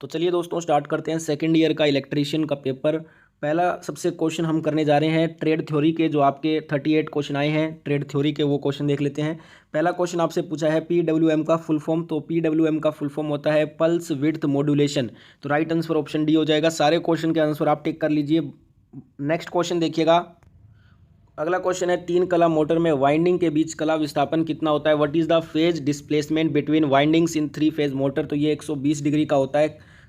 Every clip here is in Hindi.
तो चलिए दोस्तों स्टार्ट करते हैं सेकंड ईयर का इलेक्ट्रीशियन का पेपर। पहला सबसे क्वेश्चन हम करने जा रहे हैं ट्रेड थ्योरी के, जो आपके 38 क्वेश्चन आए हैं ट्रेड थ्योरी के, वो क्वेश्चन देख लेते हैं। पहला क्वेश्चन आपसे पूछा है पीडब्ल्यूएम का फुल फॉर्म। तो पीडब्ल्यूएम का फुल फॉर्म होता है पल्स विड्थ मॉड्यूलेशन। तो राइट आंसर ऑप्शन डी हो जाएगा। सारे क्वेश्चन के आंसर आप टिक कर लीजिए। नेक्स्ट क्वेश्चन देखिएगा। अगला क्वेश्चन है तीन कला मोटर में वाइंडिंग के बीच कला विस्थापन कितना होता है। What is the phase displacement between windings in three phase motor. तो ये 120 डिग्री का होता है।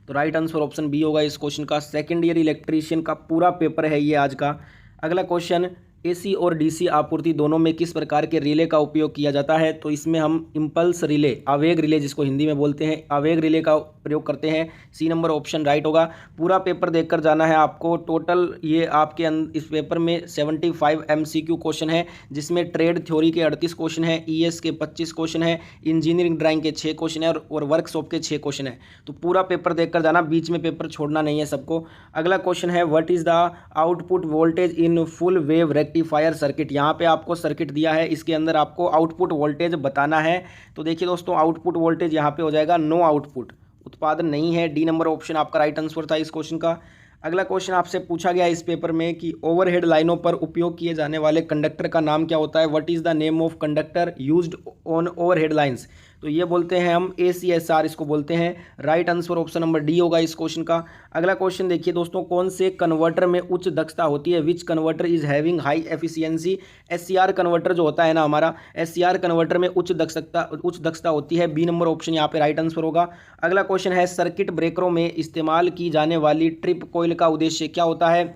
तो राइट आंसर ऑप्शन बी होगा इस क्वेश्चन का। सेकंड ईयर इलेक्ट्रीशियन का पूरा पेपर है ये आज का। अगला क्वेश्चन एसी और डीसी आपूर्ति दोनों में किस प्रकार के रिले का उपयोग किया जाता है। तो इसमें हम इम्पल्स रिले, आवेग रिले जिसको हिंदी में बोलते हैं, आवेग रिले का प्रयोग करते हैं। सी नंबर ऑप्शन राइट होगा। पूरा पेपर देखकर जाना है आपको। टोटल ये आपके इस पेपर में 75 एमसीक्यू क्वेश्चन है, जिसमें ट्रेड थ्योरी के 38 क्वेश्चन है, ईएस के 25 क्वेश्चन है, इंजीनियरिंग ड्राइंग के 6 क्वेश्चन है और वर्कशॉप के 6 क्वेश्चन है। तो पूरा पेपर देखकर जाना, बीच में पेपर छोड़ना नहीं है सबको। अगला क्वेश्चन है what is the output voltage in full wave rectifier circuit. यहाँ पे आपको सर्किट दिया है, इसके अंदर आपको आउटपुट वोल्टेज बताना है। तो देखिए दोस्तों, आउटपुट वोल्टेज यहाँ पे हो जाएगा नो आउटपुट, उत्पादन नहीं है। डी नंबर ऑप्शन आपका राइट आंसर था इस क्वेश्चन का। अगला क्वेश्चन आपसे पूछा गया इस पेपर में कि ओवरहेड लाइनों पर उपयोग किए जाने वाले कंडक्टर का नाम क्या होता है। What is the name of conductor used on overhead lines. तो ये बोलते हैं हम ACSR इसको बोलते हैं। Right answer option number D होगा इस क्वेश्चन का। अगला क्वेश्चन देखिए दोस्तों, कौन से कन्वर्टर में उच्च दक्षता होती है। Which converter is having high efficiency. SCR converter जो होता है ना हमारा, SCR कन्वर्टर में उच्च दक्षता होती है। बी नंबर ऑप्शन यहाँ पे राइट आंसर होगा। अगला क्वेश्चन है सर्किट ब्रेकरों में इस्तेमाल की जाने वाली ट्रिप कॉइल का उद्देश्य क्या होता है।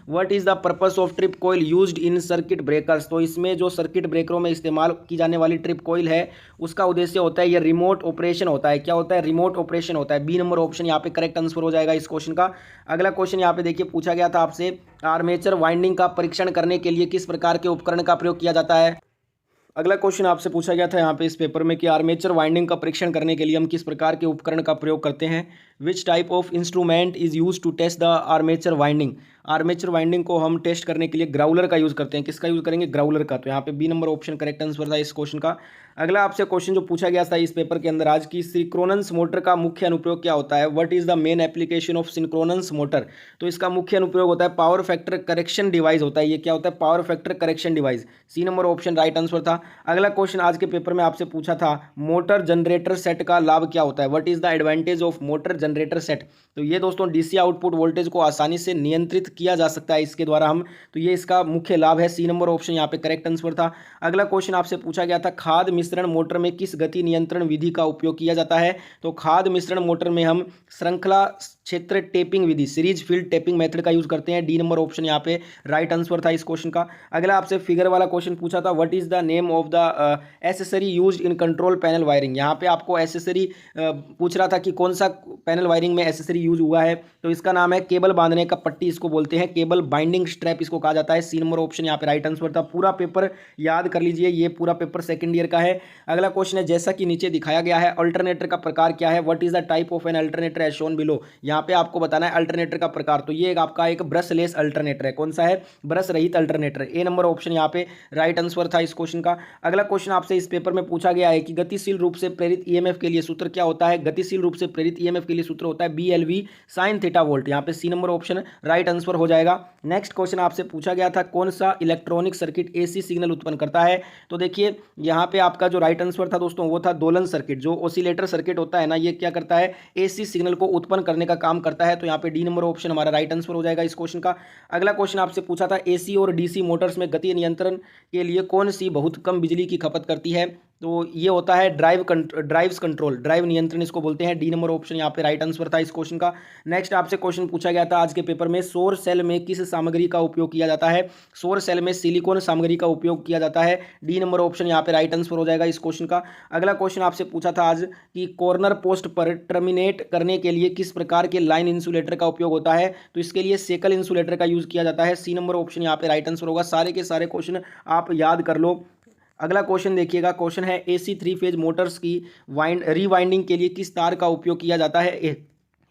What is the purpose of trip coil used in circuit breakers. तो इसमें जो सर्किट ब्रेकरों में इस्तेमाल की जाने वाली ट्रिप कॉइल है, उसका उद्देश्य होता है ये रिमोट ऑपरेशन होता है। क्या होता है, रिमोट ऑपरेशन होता है। बी नंबर ऑप्शन यहाँ पे करेक्ट आंसर हो जाएगा इस क्वेश्चन का। अगला क्वेश्चन यहाँ पे देखिए पूछा गया था आपसे, आर्मेचर वाइंडिंग का परीक्षण करने के लिए किस प्रकार के उपकरण का प्रयोग किया जाता है। अगला क्वेश्चन आपसे पूछा गया था यहाँ पे इस पेपर में कि आर्मेचर वाइंडिंग का परीक्षण करने के लिए हम किस प्रकार के उपकरण का प्रयोग करते हैं। Which type of instrument is use to test the armature winding. Armature winding को हम टेस्ट करने के लिए ग्राउलर का यूज़ करते हैं। किसका यूज़ करेंगे, ग्राउलर का। तो यहाँ पे B number option correct answer था इस क्वेश्चन का। अगला आपसे क्वेश्चन जो पूछा गया था इस पेपर के अंदर आज की, सिंक्रोनस मोटर का मुख्य अनुप्रयोग क्या होता है। What is the main application of synchronous motor. तो इसका मुख्य अनुप्रयोग होता है पावर फैक्टर करेक्शन डिवाइस होता है। ये क्या होता है, power factor correction device. C number option right answer था। अगला क्वेश्चन आज के पेपर में आपसे पूछा था मोटर जनरेटर सेट का लाभ क्या होता है। What is the advantage of motor generator set. तो ये दोस्तों डीसी आउटपुट वोल्टेज को आसानी से नियंत्रित किया जा सकता है इसके द्वारा हम। तो ये इसका मुख्य लाभ है। सी नंबर ऑप्शन यहाँ पे करेक्ट आंसर था। अगला क्वेश्चन आपसे पूछा गया था खाद मिश्रण मोटर में किस गति नियंत्रण विधि का उपयोग किया जाता है। तो खाद मिश्रण मोटर में हम श्रृंखला क्षेत्र टेपिंग विधि, सीरीज फील्ड टेपिंग मेथड का यूज करते हैं। डी नंबर ऑप्शन यहाँ पे राइट आंसर था इस क्वेश्चन का। अगला आपसे फिगर वाला क्वेश्चन पूछा था what is the name of the accessory used in control panel wiring. यहाँ पे आपको एसेसरी पूछ रहा था कि कौन सा पैनल वायरिंग में एसेसरी यूज हुआ है। तो इसका नाम है केबल बांधने का पट्टी, इसको बोलते हैं केबल बाइंडिंग स्ट्रैप इसको कहा जाता है। सी नंबर ऑप्शन यहाँ पे राइट आंसर था। पूरा पेपर याद कर लीजिए, ये पूरा पेपर सेकंड ईयर का है। अगला क्वेश्चन है जैसा कि नीचे दिखाया गया है अल्टरनेटर का प्रकार क्या है। What is the type of an alternator as shown below. यहाँ पे आपको बताना है अल्टरनेटर का प्रकार। तो ये आपका एक ब्रशलेस अल्टरनेटर है। कौन सा है, ब्रश रहित अल्टरनेटर। ए नंबर ऑप्शन यहाँ पे राइट आंसर था इस क्वेश्चन का। अगला क्वेश्चन आपसे इस पेपर में पूछा गया है कि गतिशील रूप से प्रेरित ईएमएफ के लिए सूत्र क्या होता है। गतिशील रूप से प्रेरित ईएमएफ के लिए सूत्र होता है BLV sin थीटा वोल्ट। यहाँ पे C number option right answer हो जाएगा। नेक्स्ट क्वेश्चन आपसे पूछा गया था कौन सा इलेक्ट्रॉनिक सर्किट AC सिग्नल उत्पन्न करता है। तो देखिए यहाँ पे आपका जो राइट आंसर था दोस्तों वो था दोलन सर्किट। जो ऑसिलेटर सर्किट होता है ना, ये क्या करता है, AC सिग्नल को उत्पन्न करने का काम करता है। तो यहाँ पे डी नंबर ऑप्शन हमारा राइट आंसर हो जाएगा इस क्वेश्चन का। अगला क्वेश्चन आपसे पूछा था AC और DC मोटर्स में गति नियंत्रण के लिए कौन सी बहुत कम बिजली की खपत करती है। तो ये होता है ड्राइव्स कंट्रोल, ड्राइव नियंत्रण इसको बोलते हैं। डी नंबर ऑप्शन यहाँ पे राइट आंसर था इस क्वेश्चन का। नेक्स्ट आपसे क्वेश्चन पूछा गया था आज के पेपर में सौर सेल में किस सामग्री का उपयोग किया जाता है। सौर सेल में सिलिकॉन सामग्री का उपयोग किया जाता है। डी नंबर ऑप्शन यहाँ पे राइट आंसर हो जाएगा इस क्वेश्चन का। अगला क्वेश्चन आपसे पूछा था आज कि कॉर्नर पोस्ट पर टर्मिनेट करने के लिए किस प्रकार के लाइन इंसुलेटर का उपयोग होता है। तो इसके लिए सेकल इंसुलेटर का यूज किया जाता है। सी नंबर ऑप्शन यहाँ पे राइट आंसर होगा। सारे के सारे क्वेश्चन आप याद कर लो। अगला क्वेश्चन देखिएगा, क्वेश्चन है AC 3 फेज मोटर्स की रीवाइंडिंग के लिए किस तार का उपयोग किया जाता है।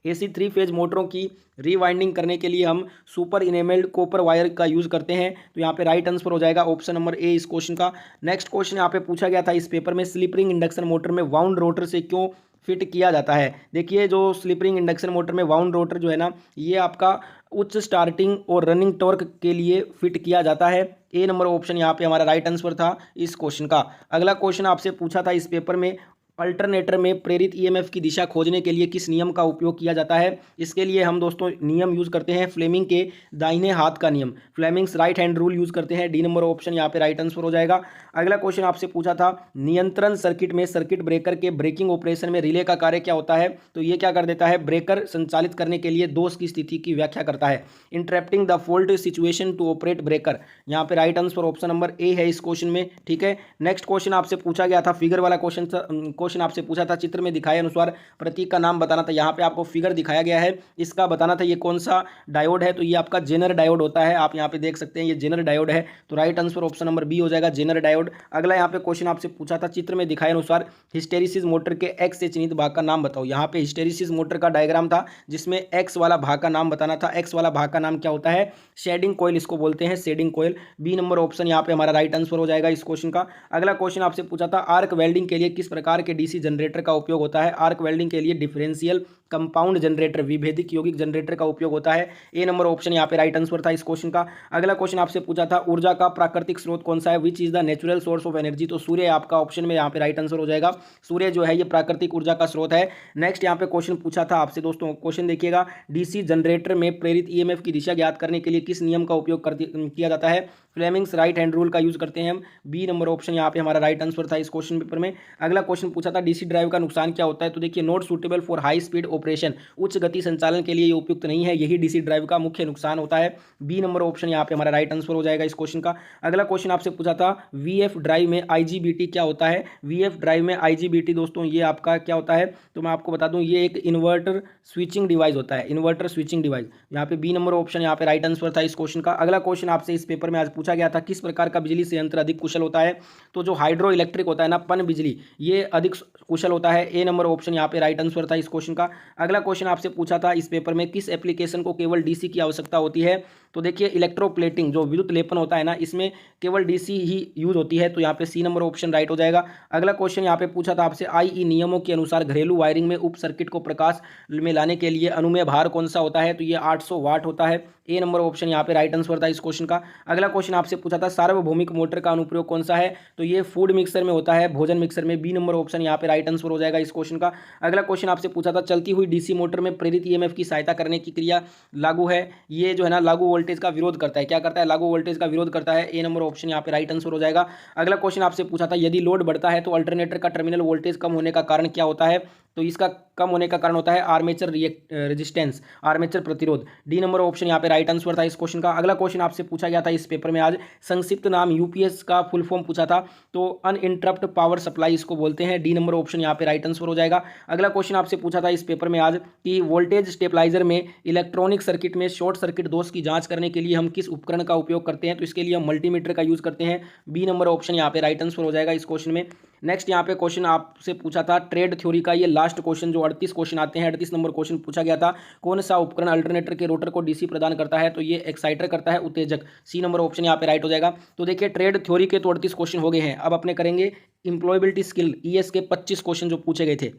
AC 3 फेज मोटरों की रीवाइंडिंग करने के लिए हम सुपर इनेमेल्ड कॉपर वायर का यूज़ करते हैं। तो यहाँ पे राइट आंसर हो जाएगा ऑप्शन नंबर ए इस क्वेश्चन का। नेक्स्ट क्वेश्चन यहाँ पे पूछा गया था इस पेपर में स्लिप रिंग इंडक्शन मोटर में वाउंड रोटर से क्यों फिट किया जाता है। देखिए जो स्लिप रिंग इंडक्शन मोटर में वाउंड रोटर जो है ना, ये आपका उच्च स्टार्टिंग और रनिंग टॉर्क के लिए फिट किया जाता है। ए नंबर ऑप्शन यहाँ पे हमारा राइट आंसर था इस क्वेश्चन का। अगला क्वेश्चन आपसे पूछा था इस पेपर में, अल्टरनेटर में प्रेरित ईएमएफ की दिशा खोजने के लिए किस नियम का उपयोग किया जाता है। इसके लिए हम दोस्तों नियम यूज़ करते हैं फ्लेमिंग के दाहिने हाथ का नियम, Fleming's right hand rule use करते हैं। डी नंबर ऑप्शन यहाँ पे राइट आंसर हो जाएगा। अगला क्वेश्चन आपसे पूछा था, नियंत्रण सर्किट में सर्किट ब्रेकर के ब्रेकिंग ऑपरेशन में रिले का कार्य क्या होता है। तो ये क्या कर देता है, ब्रेकर संचालित करने के लिए दोष की स्थिति की व्याख्या करता है। Interrupting the fault situation to operate breaker, यहाँ पे right answer option number A है इस क्वेश्चन में। ठीक है, नेक्स्ट क्वेश्चन आपसे पूछा गया था, फिगर वाला क्वेश्चन आपसे पूछा था, चित्र में दिखाए अनुसार प्रतीक का नाम बताना था। यहाँ पे आपको फिगर दिखाया गया है, इसका बताना था ये कौन सा डायोड है। तो ये आपका जेनर डायोड होता है, आप यहाँ पे देख सकते हैं ये जेनर डायोड है। तो right answer option number B हो जाएगा, जेनर डायोड। अगला यहाँ पे क्वेश्चन आपसे पूछा था, चित्र में दिखाए अनुसार हिस्टेरिसिस मोटर के एक्स से चिन्हित भाग का नाम बताओ। यहाँ पे हिस्टेरिसिस मोटर का डायग्राम था जिसमें एक्स वाला भाग का नाम बताना था। एक्स वाला भाग का नाम क्या होता है, शेडिंग कॉइल इसको बोलते हैं, shading coil. B number option यहाँ पे हमारा राइट आंसर हो जाएगा इस क्वेश्चन का। अगला क्वेश्चन आपसे पूछा था, आर्क वेल्डिंग के लिए किस प्रकार के डीसी जनरेटर का उपयोग होता है। आर्क वेल्डिंग के लिए डिफरेंशियल कंपाउंड जनरेटर, विभेदिक यौगिक जनरेटर का उपयोग होता है। ए नंबर ऑप्शन यहाँ पे राइट आंसर था इस क्वेश्चन का। अगला क्वेश्चन आपसे पूछा था, ऊर्जा का प्राकृतिक स्रोत कौन सा है, which is the natural source of energy. तो सूर्य आपका ऑप्शन में यहाँ पे राइट आंसर हो जाएगा, सूर्य जो है ये प्राकृतिक ऊर्जा का स्रोत है। नेक्स्ट यहाँ पे क्वेश्चन पूछा था आपसे दोस्तों, क्वेश्चन देखिएगा, डीसी जनरेटर में प्रेरित ईएमएफ की दिशा ज्ञात करने के लिए किस नियम का उपयोग किया जाता है। फ्लेमिंग्स राइट हैंड रूल का यूज करते हैं हम। बी नंबर ऑप्शन यहाँ पे हमारा राइट आंसर था इस क्वेश्चन पेपर में। अगला क्वेश्चन पूछा था, डीसी ड्राइव का नुकसान क्या होता है। तो देखिए, not suitable for high speed operation, उच्च गति संचालन के लिए ये उपयुक्त नहीं है, यही डीसी ड्राइव का मुख्य नुकसान होता है। बी नंबर ऑप्शन यहाँ पे हमारा राइट आंसर हो जाएगा इस क्वेश्चन का। अगला क्वेश्चन आपसे पूछा था, वीएफ ड्राइव में आईजीबीटी क्या होता है। वीएफ ड्राइव में आईजीबीटी दोस्तों ये आपका क्या होता है, तो मैं आपको बता दूं, ये एक इन्वर्टर स्विचिंग डिवाइस होता है, इन्वर्टर स्विचिंग डिवाइस। यहाँ पे बी नंबर ऑप्शन यहाँ पे राइट आंसर था इस क्वेश्चन का। अगला क्वेश्चन आपसे इस पेपर में आज पूछा गया था, किस प्रकार का बिजली संयंत्र अधिक कुशल होता है। तो जो हाइड्रो इलेक्ट्रिक होता है ना, पन बिजली, ये अधिक कुशल होता है। ए नंबर ऑप्शन यहाँ पे राइट आंसर था इस क्वेश्चन का। अगला क्वेश्चन आपसे पूछा था इस पेपर में, किस एप्लीकेशन को केवल डीसी की आवश्यकता होती है। तो देखिए, इलेक्ट्रोप्लेटिंग, जो विद्युत लेपन होता है ना, इसमें केवल डीसी ही यूज होती है। तो यहाँ पे सी नंबर ऑप्शन राइट हो जाएगा। अगला क्वेश्चन यहाँ पे पूछा था आपसे, आईई नियमों के अनुसार घरेलू वायरिंग में उप सर्किट को प्रकाश में लाने के लिए अनुमेय भार कौन सा होता है। तो ये 800 वाट होता है। ए नंबर ऑप्शन यहाँ पे राइट आंसर था इस क्वेश्चन का। अगला क्वेश्चन आपसे पूछा था, सार्वभौमिक मोटर का अनुप्रयोग कौन सा है। तो ये फूड मिक्सर में होता है, भोजन मिक्सर में। बी नंबर ऑप्शन यहाँ पे राइट आंसर हो जाएगा इस क्वेश्चन का। अगला क्वेश्चन आपसे पूछा था, चलती हुई डीसी मोटर में प्रेरित ईएमएफ की सहायता करने की क्रिया लागू है। ये जो है ना, लागू वोल्टेज का विरोध करता है। क्या करता है, लागू वोल्टेज का विरोध करता है। ए नंबर ऑप्शन यहाँ पे राइट आंसर हो जाएगा। अगला क्वेश्चन आपसे पूछा था, यदि लोड बढ़ता है तो अल्टरनेटर का टर्मिनल वोल्टेज कम होने का कारण क्या होता है। तो इसका कम होने का कारण होता है आर्मेचर रेजिस्टेंस, आर्मेचर प्रतिरोध। डी नंबर ऑप्शन यहाँ पे राइट आंसर था इस क्वेश्चन का। अगला क्वेश्चन आपसे पूछा गया था इस पेपर में आज, संक्षिप्त नाम यूपीएस का फुल फॉर्म पूछा था। तो अनइंटरप्ट पावर सप्लाई इसको बोलते हैं। डी नंबर ऑप्शन यहाँ पे राइट आंसर हो जाएगा। अगला क्वेश्चन आपसे पूछा था इस पेपर में आज कि वोल्टेज स्टेबलाइजर में इलेक्ट्रॉनिक सर्किट में शॉर्ट सर्किट दोष की जांच करने के लिए हम किस उपकरण का उपयोग करते हैं। तो इसके लिए हम मल्टीमीटर का यूज करते हैं। बी नंबर ऑप्शन यहाँ पे राइट आंसर हो जाएगा इस क्वेश्चन में। नेक्स्ट यहाँ पे क्वेश्चन आपसे पूछा था ट्रेड थ्योरी का, ये लास्ट क्वेश्चन, जो 38 क्वेश्चन आते हैं, 38 नंबर क्वेश्चन पूछा गया था, कौन सा उपकरण अल्टरनेटर के रोटर को डीसी प्रदान करता है। तो ये एक्साइटर करता है, उत्तेजक। सी नंबर ऑप्शन यहाँ पे राइट हो जाएगा। तो देखिए, ट्रेड थ्योरी के तो 38 क्वेश्चन हो गए हैं। अब अपने करेंगे एम्प्लॉयबिलिटी स्किल, ईएस के 25 क्वेश्चन जो पूछे गए थे।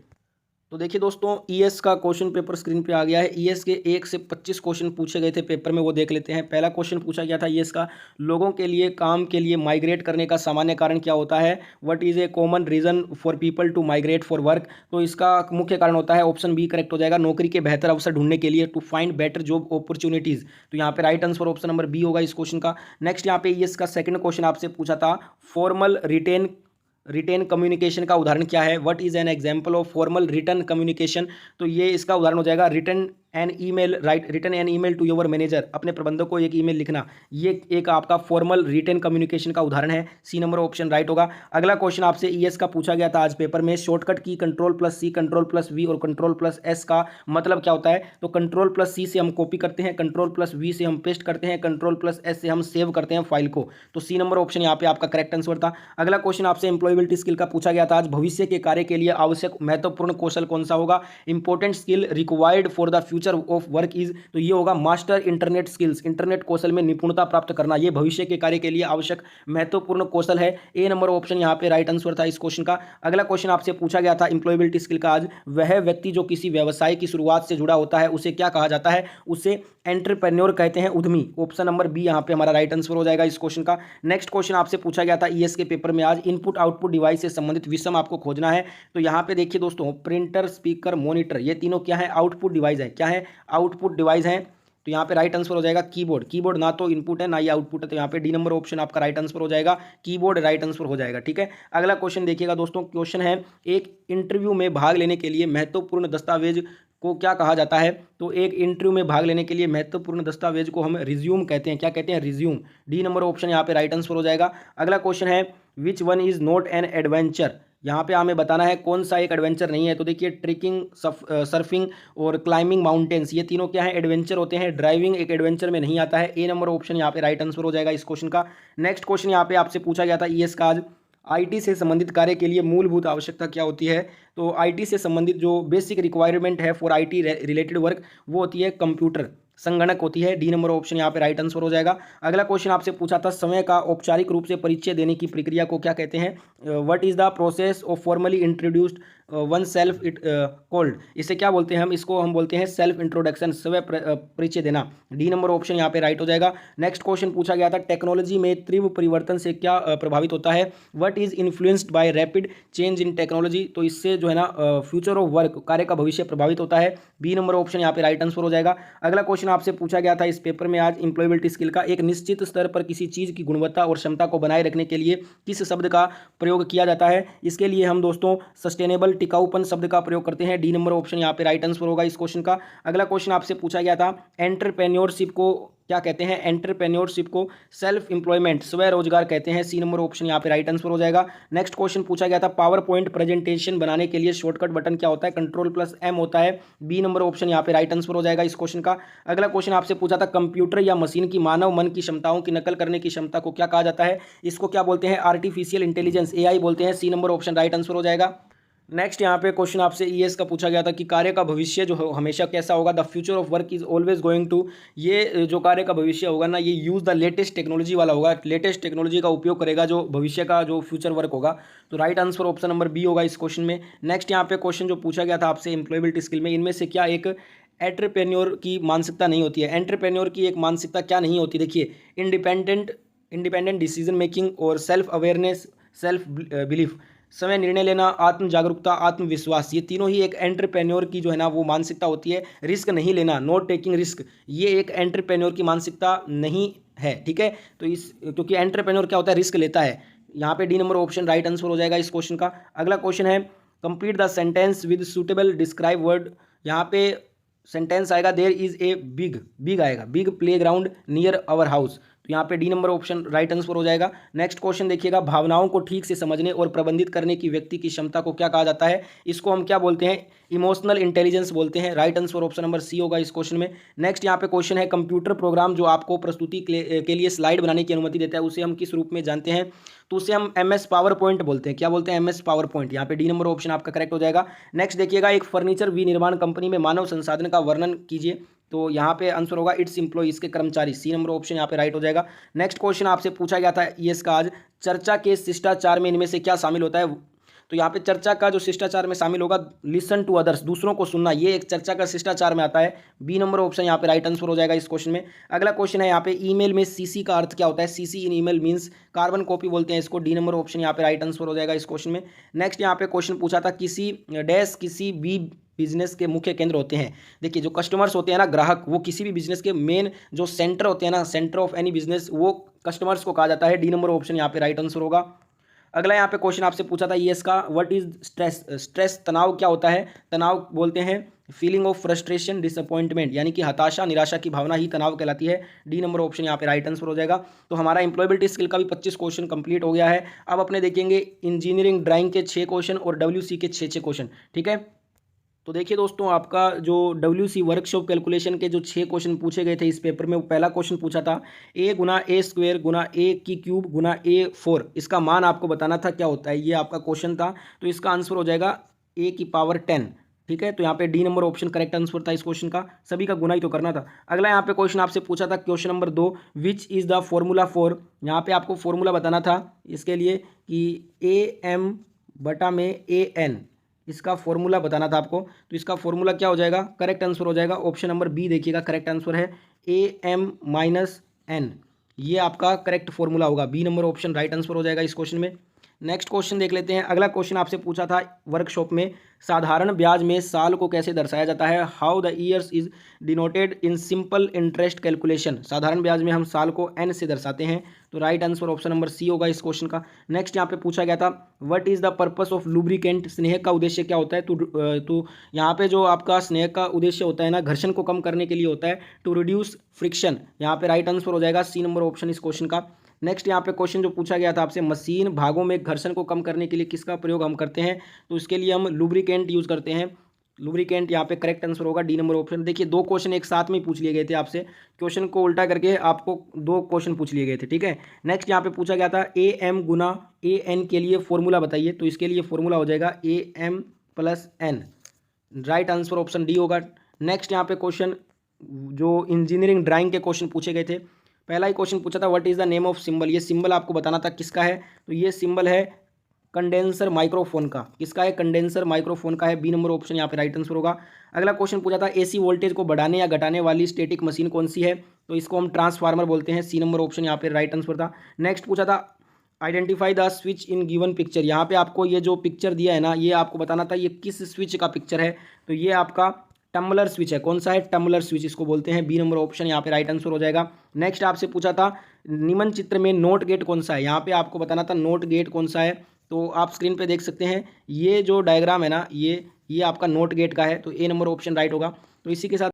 तो देखिए दोस्तों, ईएस का क्वेश्चन पेपर स्क्रीन पे आ गया है। ईएस के 1 से 25 क्वेश्चन पूछे गए थे पेपर में, वो देख लेते हैं। पहला क्वेश्चन पूछा गया था ईएस का, लोगों के लिए काम के लिए माइग्रेट करने का सामान्य कारण क्या होता है। What is a common reason for people to migrate for work. तो इसका मुख्य कारण होता है, ऑप्शन बी करेक्ट हो जाएगा, नौकरी के बेहतर अवसर ढूंढने के लिए, to find better job opportunities. तो यहाँ पे right answer option number B होगा इस क्वेश्चन का। नेक्स्ट यहाँ पे ईएस का सेकंड क्वेश्चन आपसे पूछा था, फॉर्मल रिटेन कम्युनिकेशन का उदाहरण क्या है। What is an example of formal written communication. तो ये इसका उदाहरण हो जाएगा, written an email to your manager, अपने प्रबंधक को एक ईमेल लिखना, ये एक आपका फॉर्मल रिटेन कम्युनिकेशन का उदाहरण है। सी नंबर ऑप्शन राइट होगा। अगला क्वेश्चन आपसे ईएस का पूछा गया था आज पेपर में, शॉर्टकट की कंट्रोल+C, कंट्रोल+V और कंट्रोल+S का मतलब क्या होता है। तो कंट्रोल+C से हम कॉपी करते हैं, कंट्रोल+V से हम पेस्ट करते हैं, कंट्रोल+S से हम सेव करते हैं फाइल को। तो सी नंबर ऑप्शन यहाँ पे आपका करेक्ट आंसर था। अगला क्वेश्चन आपसे एम्प्लॉयबिलिटी स्किल का पूछा गया था आज, भविष्य के कार्य के लिए आवश्यक महत्वपूर्ण कौशल कौन सा होगा। Important skill required for the future future of work is, तो ये होगा मास्टर इंटरनेट स्किल्स, इंटरनेट कौशल में निपुणता प्राप्त करना, ये भविष्य के कार्य के लिए आवश्यक महत्वपूर्ण कौशल है। ए नंबर ऑप्शन यहाँ पे राइट आंसर था इस क्वेश्चन का। अगला क्वेश्चन आपसे पूछा गया था इंप्लॉयबिलिटी स्किल का आज, वह व्यक्ति जो किसी व्यवसाय की शुरुआत से जुड़ा होता है उसे क्या कहा जाता है, उसे एंटरप्रेन्योर कहते हैं, उद्यमी। ऑप्शन नंबर बी यहाँ पे हमारा राइट आंसर हो जाएगा इस क्वेश्चन का। नेक्स्ट क्वेश्चन आपसे पूछा गया था ईएस के पेपर में आज, इनपुट आउटपुट डिवाइस से संबंधित विषम आपको खोजना है। तो यहाँ पे देखिए दोस्तों, प्रिंटर, स्पीकर, मॉनिटर, ये तीनों क्या है, आउटपुट डिवाइस है। क्या है, आउटपुट डिवाइस है। तो यहाँ पे राइट आंसर हो जाएगा कीबोर्ड। कीबोर्ड ना तो इनपुट है ना ही आउटपुट है, तो यहाँ पे डी नंबर ऑप्शन आपका राइट आंसर हो जाएगा, कीबोर्ड राइट आंसर हो जाएगा। ठीक है, अगला क्वेश्चन देखिएगा दोस्तों, क्वेश्चन है एक इंटरव्यू में भाग लेने के लिए महत्वपूर्ण दस्तावेज को क्या कहा जाता है। तो एक इंटरव्यू में भाग लेने के लिए महत्वपूर्ण दस्तावेज को हम रिज्यूम कहते हैं। क्या कहते हैं, रिज्यूम। डी नंबर ऑप्शन यहाँ पे राइट आंसर हो जाएगा। अगला क्वेश्चन है which one is not an adventure, यहाँ पे हमें बताना है कौन सा एक एडवेंचर नहीं है। तो देखिए ट्रेकिंग, सर्फिंग और क्लाइंबिंग माउंटेन्स, ये तीनों क्या है, एडवेंचर होते हैं। ड्राइविंग एक एडवेंचर में नहीं आता है। ए नंबर ऑप्शन यहाँ पे राइट आंसर हो जाएगा इस क्वेश्चन का। नेक्स्ट क्वेश्चन यहाँ पे आपसे पूछा गया था ईएस का आज, आईटी से संबंधित कार्य के लिए मूलभूत आवश्यकता क्या होती है। तो आईटी से संबंधित जो बेसिक रिक्वायरमेंट है फॉर आईटी रिलेटेड वर्क, वो होती है कंप्यूटर, संगणक होती है। डी नंबर ऑप्शन यहाँ पे राइट आंसर हो जाएगा। अगला क्वेश्चन आपसे पूछा था समय का औपचारिक रूप से परिचय देने की प्रक्रिया को क्या कहते हैं। What is the process of formally introduced one self it called, इसे क्या बोलते हैं, हम इसको हम बोलते हैं सेल्फ इंट्रोडक्शन, स्वयं परिचय देना। डी नंबर ऑप्शन यहाँ पे राइट हो जाएगा। नेक्स्ट क्वेश्चन पूछा गया था टेक्नोलॉजी में तीव्र परिवर्तन से क्या प्रभावित होता है। What is influenced by rapid change in technology, तो इससे जो है ना फ्यूचर ऑफ वर्क, कार्य का भविष्य प्रभावित होता है। बी नंबर ऑप्शन यहाँ पे राइट आंसर हो जाएगा। अगला क्वेश्चन आपसे पूछा गया था इस पेपर में आज, इंप्लॉयबिलिटी स्किल का, एक निश्चित स्तर पर किसी चीज़ की गुणवत्ता और क्षमता को बनाए रखने के लिए किस शब्द का प्रयोग किया जाता है। इसके लिए हम दोस्तों सस्टेनेबल, टिकाऊपन शब्द का प्रयोग करते हैं। डी नंबर ऑप्शन यहाँ पे राइट आंसर होगा इस क्वेश्चन का। अगला क्वेश्चन आपसे पूछा गया था एंटरप्रेन्योरशिप को क्या कहते हैं। एंटरप्रेन्योरशिप को सेल्फ एम्प्लॉयमेंट, स्वरोजगार कहते हैं। सी नंबर ऑप्शन यहाँ पे राइट आंसर हो जाएगा। नेक्स्ट क्वेश्चन पूछा गया था पावर पॉइंट प्रेजेंटेशन बनाने के लिए शॉर्टकट बटन क्या होता है। कंट्रोल+M होता है। बी नंबर ऑप्शन यहाँ पे राइट आंसर हो जाएगा इस क्वेश्चन का। अगला क्वेश्चन आपसे पूछा था कंप्यूटर या मशीन की मानव मन की क्षमताओं की नकल करने की क्षमता को क्या कहा जाता है। इसको क्या बोलते हैं, आर्टिफिशियल इंटेलिजेंस, AI बोलते हैं। C number option right answer हो जाएगा। नेक्स्ट यहाँ पे क्वेश्चन आपसे ईएस का पूछा गया था कि कार्य का भविष्य जो हमेशा कैसा होगा। The future of work is always going to, ये जो कार्य का भविष्य होगा ना, ये यूज़ द लेटेस्ट टेक्नोलॉजी वाला होगा। लेटेस्ट टेक्नोलॉजी का उपयोग करेगा जो भविष्य का जो फ्यूचर वर्क होगा। तो right answer option number B होगा इस क्वेश्चन में। नेक्स्ट यहाँ पे क्वेश्चन जो पूछा गया था आपसे एम्प्लॉयबिलिटी स्किल में, इनमें से क्या एक एंटरप्रेन्योर की मानसिकता नहीं होती है। एंटरप्रेन्योर की एक मानसिकता क्या नहीं होती, देखिए इंडिपेंडेंट डिसीजन मेकिंग और सेल्फ अवेयरनेस, सेल्फ बिलीफ, समय निर्णय लेना, आत्म जागरूकता, आत्मविश्वास, ये तीनों ही एक एंटरप्रेन्योर की जो है ना वो मानसिकता होती है। रिस्क नहीं लेना, नॉट टेकिंग रिस्क, ये एक एंटरप्रेन्योर की मानसिकता नहीं है। ठीक है, तो इस क्योंकि एंटरप्रेन्योर क्या होता है, रिस्क लेता है। यहाँ पे D number option right answer हो जाएगा इस क्वेश्चन का। अगला क्वेश्चन है complete the sentence with suitable describe word, यहाँ पे सेंटेंस आएगा देयर इज ए बिग आएगा, big playground near our house. तो यहाँ पे D number option right answer हो जाएगा। नेक्स्ट क्वेश्चन देखिएगा, भावनाओं को ठीक से समझने और प्रबंधित करने की व्यक्ति की क्षमता को क्या कहा जाता है। इसको हम क्या बोलते हैं, इमोशनल इंटेलिजेंस बोलते हैं। Right answer option number C होगा इस क्वेश्चन में। नेक्स्ट यहाँ पे क्वेश्चन है कंप्यूटर प्रोग्राम जो आपको प्रस्तुति के लिए स्लाइड बनाने की अनुमति देता है, उसे हम किस रूप में जानते हैं। तो उसे हम MS पावर पॉइंट बोलते हैं। क्या बोलते हैं, MS पावर पॉइंट। यहाँ पे डी नंबर ऑप्शन आपका करेक्ट हो जाएगा। नेक्स्ट देखिएगा, एक फर्नीचर विनिर्माण कंपनी में मानव संसाधन का वर्णन कीजिए। तो यहाँ पे आंसर होगा इट्स एम्प्लॉय, इसके कर्मचारी। सी नंबर ऑप्शन यहाँ पे राइट हो जाएगा। नेक्स्ट क्वेश्चन आपसे पूछा गया था ईएस का आज, चर्चा के शिष्टाचार में इनमें से क्या शामिल होता है। तो यहाँ पे चर्चा का जो शिष्टाचार में शामिल होगा, लिसन टू अदर्स, दूसरों को सुनना, ये एक चर्चा का शिष्टाचार में आता है। बी नंबर ऑप्शन यहाँ पे राइट आंसर हो जाएगा इस क्वेश्चन में। अगला क्वेश्चन है यहाँ पे ईमेल में CC का अर्थ क्या होता है। CC in email means carbon copy बोलते हैं इसको। डी नंबर ऑप्शन यहाँ पे राइट आंसर हो जाएगा इस क्वेश्चन में। नेक्स्ट यहाँ पे क्वेश्चन पूछा था किसी भी बिजनेस के मुख्य केंद्र होते हैं। देखिए जो कस्टमर्स होते हैं ना, ग्राहक, वो किसी भी बिजनेस के मेन जो सेंटर होते हैं ना, सेंटर ऑफ एनी बिजनेस, वो कस्टमर्स को कहा जाता है। डी नंबर ऑप्शन यहाँ पे राइट आंसर होगा। अगला यहाँ पे क्वेश्चन आपसे पूछा था ईएस का, व्हाट इज स्ट्रेस, तनाव क्या होता है। तनाव बोलते हैं फीलिंग ऑफ फ्रस्ट्रेशन, डिसअपॉइंटमेंट, यानी कि हताशा, निराशा की भावना ही तनाव कहलाती है। डी नंबर ऑप्शन यहाँ पे राइट आंसर हो जाएगा। तो हमारा एम्प्लॉयबिलिटी स्किल का भी 25 क्वेश्चन कंप्लीट हो गया है। अब अपने देखेंगे इंजीनियरिंग ड्राइंग के 6 क्वेश्चन और WC के 6 क्वेश्चन। ठीक है, तो देखिए दोस्तों, आपका जो WC वर्कशॉप कैलकुलेशन के जो 6 क्वेश्चन पूछे गए थे इस पेपर में, वो पहला क्वेश्चन पूछा था A Guna A² Guna A³ Guna A4, इसका मान आपको बताना था क्या होता है। ये आपका क्वेश्चन था। तो इसका आंसर हो जाएगा A की पावर 10। ठीक है, तो यहाँ पे D number option correct answer था इस क्वेश्चन का, सभी का गुना ही तो करना था। अगला यहाँ पे क्वेश्चन आपसे पूछा था question number 2, which is the formula for, यहाँ पे आपको फॉर्मूला बताना था इसके लिए कि ए एम बटा में ए एन, इसका फॉर्मूला बताना था आपको। तो इसका फॉर्मूला क्या हो जाएगा, करेक्ट आंसर हो जाएगा ऑप्शन नंबर बी, देखिएगा करेक्ट आंसर है ए एम माइनस एन, ये आपका करेक्ट फॉर्मूला होगा, B number option right answer हो जाएगा इस क्वेश्चन में। नेक्स्ट क्वेश्चन देख लेते हैं। अगला क्वेश्चन आपसे पूछा था वर्कशॉप में, साधारण ब्याज में साल को कैसे दर्शाया जाता है, how the years is denoted in simple interest calculation, साधारण ब्याज में हम साल को एन से दर्शाते हैं, तो right answer option number C होगा इस क्वेश्चन का। नेक्स्ट यहाँ पे पूछा गया था what is the purpose of lubricant, स्नेह का उद्देश्य क्या होता है, तो यहाँ पे जो आपका स्नेह का उद्देश्य होता है ना, घर्षण को कम करने के लिए होता है, टू रिड्यूस फ्रिक्शन, यहाँ पे राइट आंसर हो जाएगा सी नंबर ऑप्शन इस क्वेश्चन का। नेक्स्ट यहाँ पे क्वेश्चन जो पूछा गया था आपसे, मशीन भागों में घर्षण को कम करने के लिए किसका प्रयोग हम करते हैं, तो इसके लिए हम लुब्रिकेंट यूज़ करते हैं, लुब्रिकेंट यहाँ पे करेक्ट आंसर होगा डी नंबर ऑप्शन। देखिए दो क्वेश्चन एक साथ में ही पूछ लिए गए थे आपसे, क्वेश्चन को उल्टा करके आपको दो क्वेश्चन पूछ लिए गए थे, ठीक है। नेक्स्ट यहाँ पे पूछा गया था A M Guna A N के लिए फॉर्मूला बताइए, तो इसके लिए फॉर्मूला हो जाएगा A M plus N, right answer option D होगा। नेक्स्ट यहाँ पे क्वेश्चन जो इंजीनियरिंग ड्राइंग के क्वेश्चन पूछे गए थे, पहला ही क्वेश्चन पूछा था what is the name of symbol, ये सिंबल आपको बताना था किसका है, तो ये सिंबल है कंडेंसर माइक्रोफोन का, किसका है, कंडेंसर माइक्रोफोन का है, बी नंबर ऑप्शन यहाँ पे राइट आंसर होगा। अगला क्वेश्चन पूछा था एसी वोल्टेज को बढ़ाने या घटाने वाली स्टैटिक मशीन कौन सी है, तो इसको हम ट्रांसफार्मर बोलते हैं, सी नंबर ऑप्शन यहाँ पे राइट आंसर था। नेक्स्ट पूछा था identify the switch in given picture, यहाँ पे आपको ये जो पिक्चर दिया है ना, ये आपको बताना था ये किस स्विच का पिक्चर है, तो ये आपका टम्बलर स्विच है, कौन सा है, टम्बलर स्विच इसको बोलते हैं, बी नंबर ऑप्शन यहाँ पे राइट आंसर हो जाएगा। नेक्स्ट आपसे पूछा था निम्न चित्र में नोट गेट कौन सा है, यहाँ पे आपको बताना था नोट गेट कौन सा है, तो आप स्क्रीन पे देख सकते हैं ये जो डायग्राम है ना, ये आपका नोट गेट का है, तो ए नंबर ऑप्शन राइट होगा। तो इसी के साथ